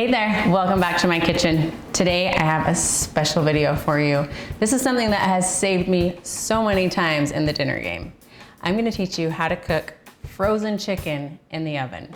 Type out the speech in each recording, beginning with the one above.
Hey there, welcome back to my kitchen. Today I have a special video for you. This is something that has saved me so many times in the dinner game. I'm going to teach you how to cook frozen chicken in the oven.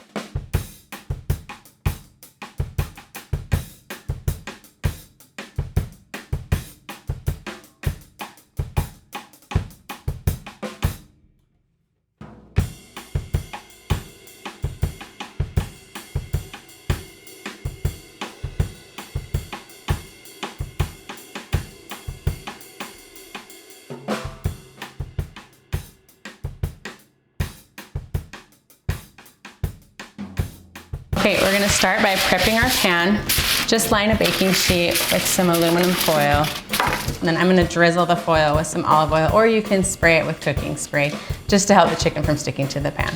Okay, we're gonna start by prepping our pan. Just line a baking sheet with some aluminum foil. And then I'm gonna drizzle the foil with some olive oil, or you can spray it with cooking spray, just to help the chicken from sticking to the pan.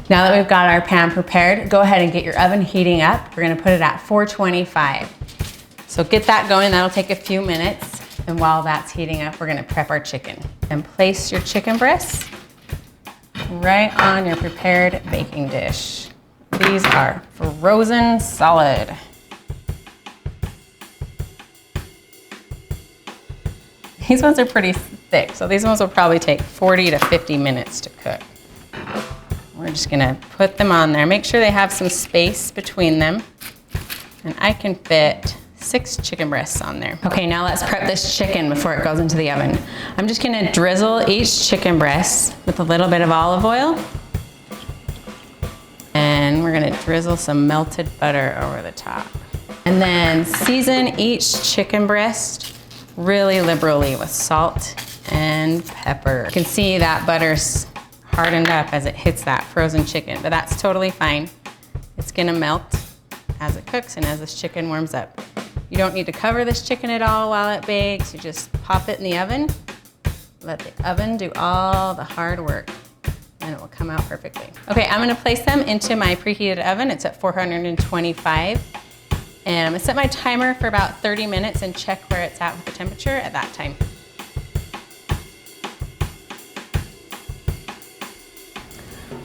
Now that we've got our pan prepared, go ahead and get your oven heating up. We're gonna put it at 425. So get that going, that'll take a few minutes. And while that's heating up, we're gonna prep our chicken. And place your chicken breasts right on your prepared baking dish. These are frozen solid. These ones are pretty thick, so these ones will probably take 40 to 50 minutes to cook. We're just gonna put them on there. Make sure they have some space between them. And I can fit 6 chicken breasts on there. Okay, now let's prep this chicken before it goes into the oven. I'm just gonna drizzle each chicken breast with a little bit of olive oil. And we're gonna drizzle some melted butter over the top. And then season each chicken breast really liberally with salt and pepper. You can see that butter's hardened up as it hits that frozen chicken, but that's totally fine. It's gonna melt as it cooks and as this chicken warms up. You don't need to cover this chicken at all while it bakes. You just pop it in the oven, let the oven do all the hard work, and it will come out perfectly. Okay, I'm gonna place them into my preheated oven. It's at 425. And I'm gonna set my timer for about 30 minutes and check where it's at with the temperature at that time.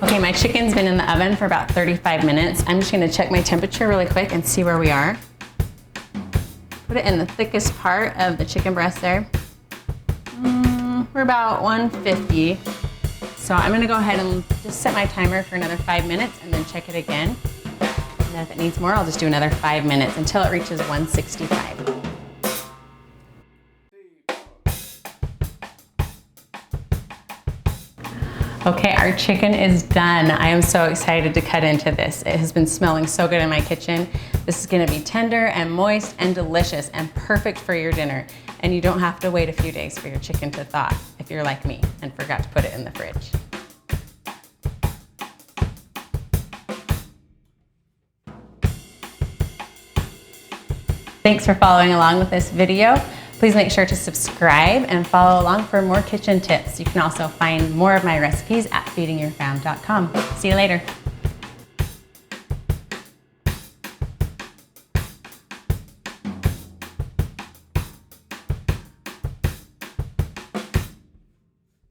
Okay, my chicken's been in the oven for about 35 minutes. I'm just gonna check my temperature really quick and see where we are. Put it in the thickest part of the chicken breast there. We're about 150. So I'm gonna go ahead and just set my timer for another 5 minutes and then check it again. And if it needs more, I'll just do another 5 minutes until it reaches 165. Okay, our chicken is done. I am so excited to cut into this. It has been smelling so good in my kitchen. This is gonna be tender and moist and delicious and perfect for your dinner. And you don't have to wait a few days for your chicken to thaw if you're like me and forgot to put it in the fridge. Thanks for following along with this video. Please make sure to subscribe and follow along for more kitchen tips. You can also find more of my recipes at feedingyourfam.com. See you later.